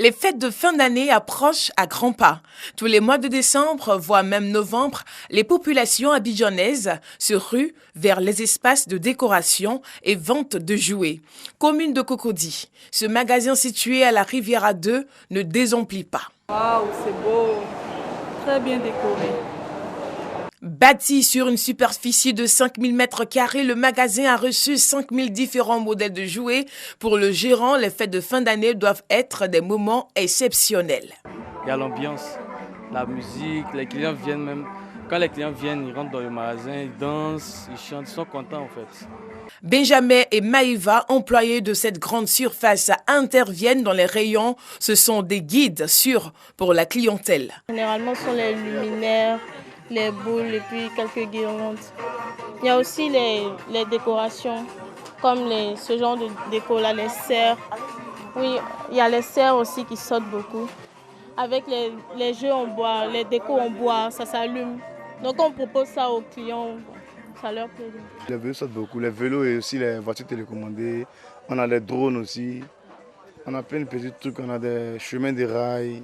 Les fêtes de fin d'année approchent à grands pas. Tous les mois de décembre, voire même novembre, les populations abidjanaises se ruent vers les espaces de décoration et vente de jouets. Commune de Cocody, ce magasin situé à la Riviera 2 ne désemplit pas. Waouh, c'est beau, très bien décoré. Bâti sur une superficie de 5000 m², le magasin a reçu 5000 différents modèles de jouets. Pour le gérant, les fêtes de fin d'année doivent être des moments exceptionnels. Il y a l'ambiance, la musique, les clients viennent même. Quand les clients viennent, ils rentrent dans le magasin, ils dansent, ils chantent, ils sont contents en fait. Benjamin et Maïva, employés de cette grande surface, interviennent dans les rayons. Ce sont des guides sûrs pour la clientèle. Généralement, ce sont les luminaires, les boules et puis quelques guirlandes. Il y a aussi les décorations, comme ce genre de déco-là, les serres. Oui, il y a les serres aussi qui sortent beaucoup. Avec les jeux en bois, les décos en bois, ça s'allume. Donc on propose ça aux clients, ça leur plaît. Les vélos sortent beaucoup, les vélos et aussi les voitures télécommandées. On a les drones aussi. On a plein de petits trucs, on a des chemins de rails.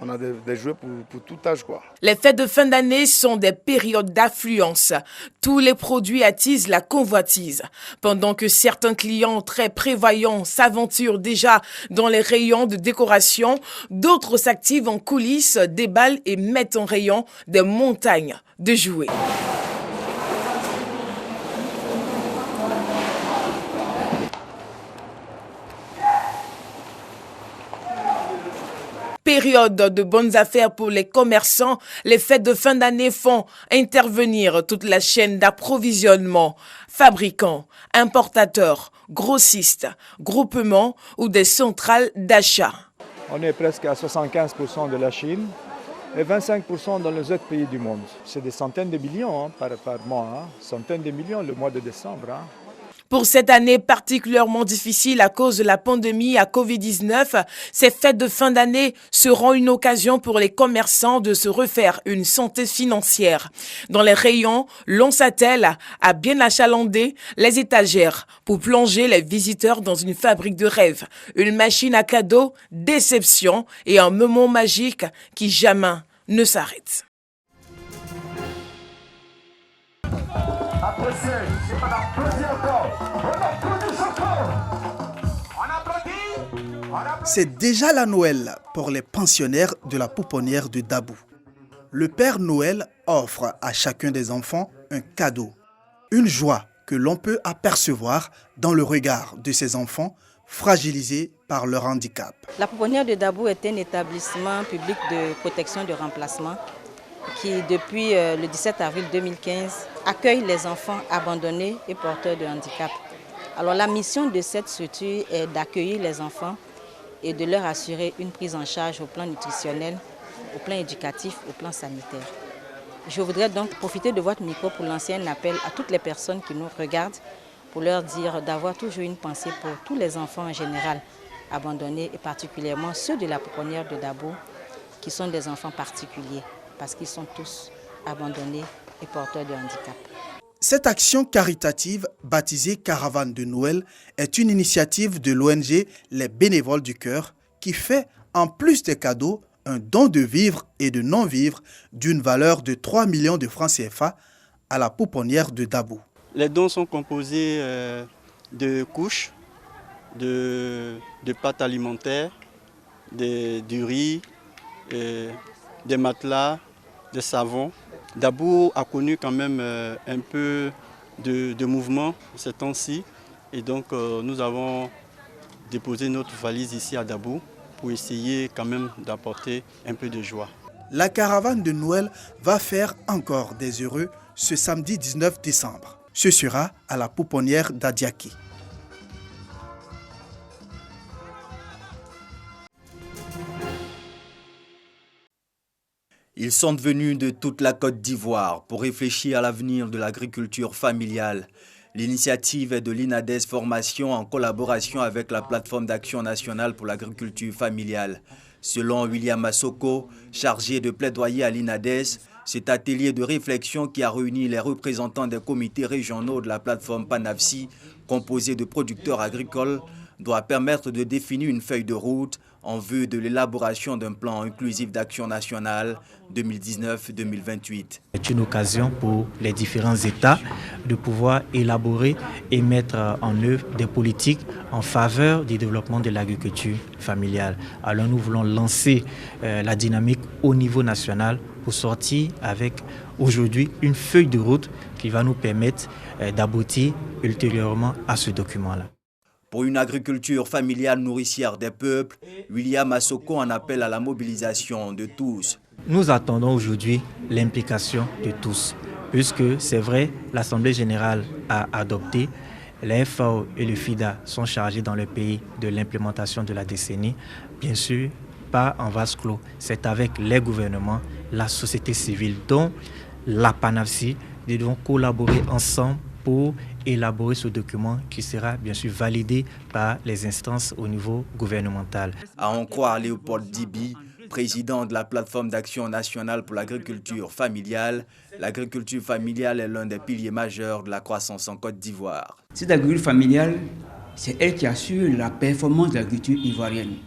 On a des jouets pour tout âge, quoi. Les fêtes de fin d'année sont des périodes d'affluence. Tous les produits attisent la convoitise. Pendant que certains clients très prévoyants s'aventurent déjà dans les rayons de décoration, d'autres s'activent en coulisses, déballent et mettent en rayon des montagnes de jouets. Période de bonnes affaires pour les commerçants, les fêtes de fin d'année font intervenir toute la chaîne d'approvisionnement, fabricants, importateurs, grossistes, groupements ou des centrales d'achat. On est presque à 75% de la Chine et 25% dans les autres pays du monde. C'est des centaines de millions par mois, centaines de millions le mois de décembre. Pour cette année particulièrement difficile à cause de la pandémie à Covid-19, ces fêtes de fin d'année seront une occasion pour les commerçants de se refaire une santé financière. Dans les rayons, l'on s'attelle à bien achalander les étagères pour plonger les visiteurs dans une fabrique de rêves, une machine à cadeaux, déception et un moment magique qui jamais ne s'arrête. C'est déjà la Noël pour les pensionnaires de la pouponnière de Dabou. Le Père Noël offre à chacun des enfants un cadeau, une joie que l'on peut apercevoir dans le regard de ces enfants fragilisés par leur handicap. La pouponnière de Dabou est un établissement public de protection de remplacement qui, depuis le 17 avril 2015, accueille les enfants abandonnés et porteurs de handicap. Alors la mission de cette structure est d'accueillir les enfants et de leur assurer une prise en charge au plan nutritionnel, au plan éducatif, au plan sanitaire. Je voudrais donc profiter de votre micro pour lancer un appel à toutes les personnes qui nous regardent pour leur dire d'avoir toujours une pensée pour tous les enfants en général abandonnés et particulièrement ceux de la pouponnière de Dabou qui sont des enfants particuliers parce qu'ils sont tous abandonnés et porteurs de handicap. Cette action caritative, baptisée Caravane de Noël, est une initiative de l'ONG Les Bénévoles du Cœur qui fait, en plus des cadeaux, un don de vivres et de non-vivres d'une valeur de 3 millions de francs CFA à la pouponnière de Dabou. Les dons sont composés de couches, de pâtes alimentaires, du riz, des matelas, des savons. Dabou a connu quand même un peu de mouvement ces temps-ci et donc nous avons déposé notre valise ici à Dabou pour essayer quand même d'apporter un peu de joie. La caravane de Noël va faire encore des heureux ce samedi 19 décembre. Ce sera à la pouponnière d'Adiaki. Ils sont venus de toute la Côte d'Ivoire pour réfléchir à l'avenir de l'agriculture familiale. L'initiative est de l'INADES Formation en collaboration avec la plateforme d'action nationale pour l'agriculture familiale. Selon William Masoko, chargé de plaidoyer à l'INADES, cet atelier de réflexion qui a réuni les représentants des comités régionaux de la plateforme PANAFSI, composée de producteurs agricoles, doit permettre de définir une feuille de route en vue de l'élaboration d'un plan inclusif d'action nationale 2019-2028. C'est une occasion pour les différents États de pouvoir élaborer et mettre en œuvre des politiques en faveur du développement de l'agriculture familiale. Alors nous voulons lancer la dynamique au niveau national pour sortir avec aujourd'hui une feuille de route qui va nous permettre d'aboutir ultérieurement à ce document-là. Pour une agriculture familiale nourricière des peuples, William Assoko en appelle à la mobilisation de tous. Nous attendons aujourd'hui l'implication de tous, puisque c'est vrai, l'Assemblée générale a adopté, les FAO et le FIDA sont chargés dans le pays de l'implémentation de la décennie, bien sûr, pas en vase clos, c'est avec les gouvernements, la société civile, dont la PANAFSI, nous devons collaborer ensemble pour élaborer ce document qui sera bien sûr validé par les instances au niveau gouvernemental. À en croire Léopold Dibi, président de la plateforme d'action nationale pour l'agriculture familiale, l'agriculture familiale est l'un des piliers majeurs de la croissance en Côte d'Ivoire. Cette agriculture familiale, c'est elle qui assure la performance de l'agriculture ivoirienne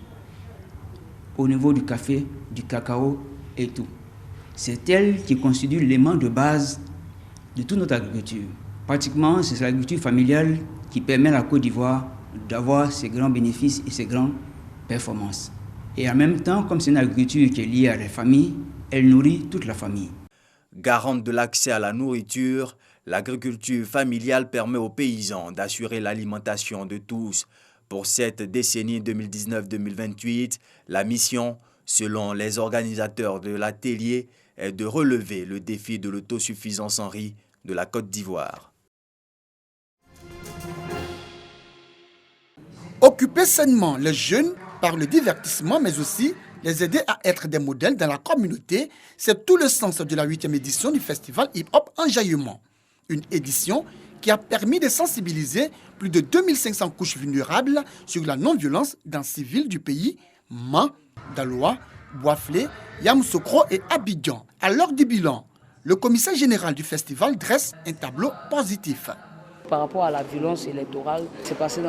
au niveau du café, du cacao et tout. C'est elle qui constitue l'élément de base de toute notre agriculture. Pratiquement, c'est l'agriculture familiale qui permet à la Côte d'Ivoire d'avoir ses grands bénéfices et ses grandes performances. Et en même temps, comme c'est une agriculture qui est liée à la famille, elle nourrit toute la famille. Garante de l'accès à la nourriture, l'agriculture familiale permet aux paysans d'assurer l'alimentation de tous. Pour cette décennie 2019-2028, la mission, selon les organisateurs de l'atelier, est de relever le défi de l'autosuffisance en riz de la Côte d'Ivoire. Occuper sainement les jeunes par le divertissement, mais aussi les aider à être des modèles dans la communauté, c'est tout le sens de la 8e édition du festival hip-hop Enjaillement. Une édition qui a permis de sensibiliser plus de 2500 couches vulnérables sur la non-violence dans 6 villes du pays, Man, Daloa, Boisflé, Yamoussoukro et Abidjan. À l'heure du bilan, le commissaire général du festival dresse un tableau positif. Par rapport à la violence électorale, c'est passé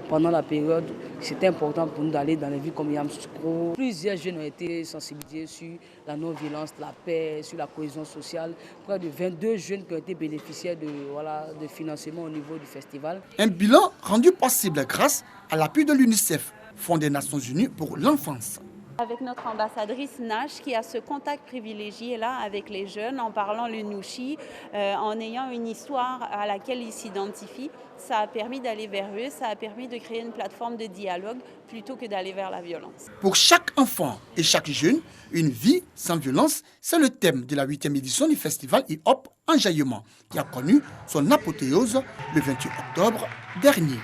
pendant la période, c'était important pour nous d'aller dans les villes comme Yamoussoukro. Plusieurs jeunes ont été sensibilisés sur la non-violence, la paix, sur la cohésion sociale. Près de 22 jeunes qui ont été bénéficiaires de financement au niveau du festival. Un bilan rendu possible grâce à l'appui de l'UNICEF, Fonds des Nations Unies pour l'enfance. Avec notre ambassadrice Nash qui a ce contact privilégié là avec les jeunes en parlant le Nouchi, en ayant une histoire à laquelle ils s'identifient, ça a permis d'aller vers eux, ça a permis de créer une plateforme de dialogue plutôt que d'aller vers la violence. Pour chaque enfant et chaque jeune, une vie sans violence, c'est le thème de la 8e édition du festival hip-hop Enjaillement qui a connu son apothéose le 28 octobre dernier.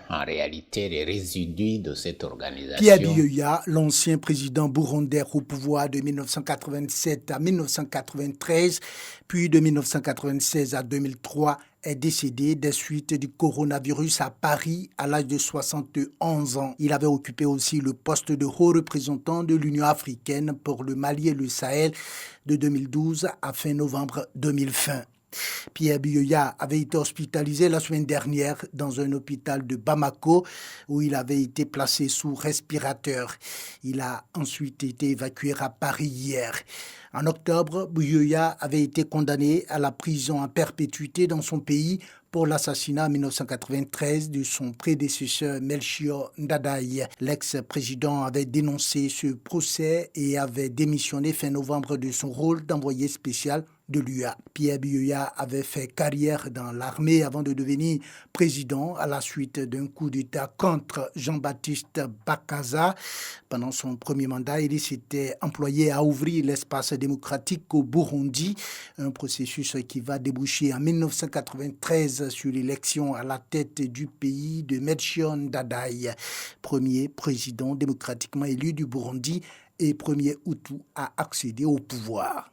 En réalité, les résidus de cette organisation. Pierre Biyoya, l'ancien président burundais au pouvoir de 1987 à 1993, puis de 1996 à 2003, est décédé des suites du coronavirus à Paris à l'âge de 71 ans. Il avait occupé aussi le poste de haut représentant de l'Union africaine pour le Mali et le Sahel de 2012 à fin novembre 2020. Pierre Biyoya avait été hospitalisé la semaine dernière dans un hôpital de Bamako où il avait été placé sous respirateur. Il a ensuite été évacué à Paris hier. En octobre, Biyoya avait été condamné à la prison à perpétuité dans son pays pour l'assassinat en 1993 de son prédécesseur Melchior Ndadaye. L'ex-président avait dénoncé ce procès et avait démissionné fin novembre de son rôle d'envoyé spécial de l'UA. Pierre Biyoya avait fait carrière dans l'armée avant de devenir président à la suite d'un coup d'État contre Jean-Baptiste Bakaza. Pendant son premier mandat, il s'était employé à ouvrir l'espace démocratique au Burundi, un processus qui va déboucher en 1993 sur l'élection à la tête du pays de Melchior Ndadaye, premier président démocratiquement élu du Burundi et premier Hutu à accéder au pouvoir.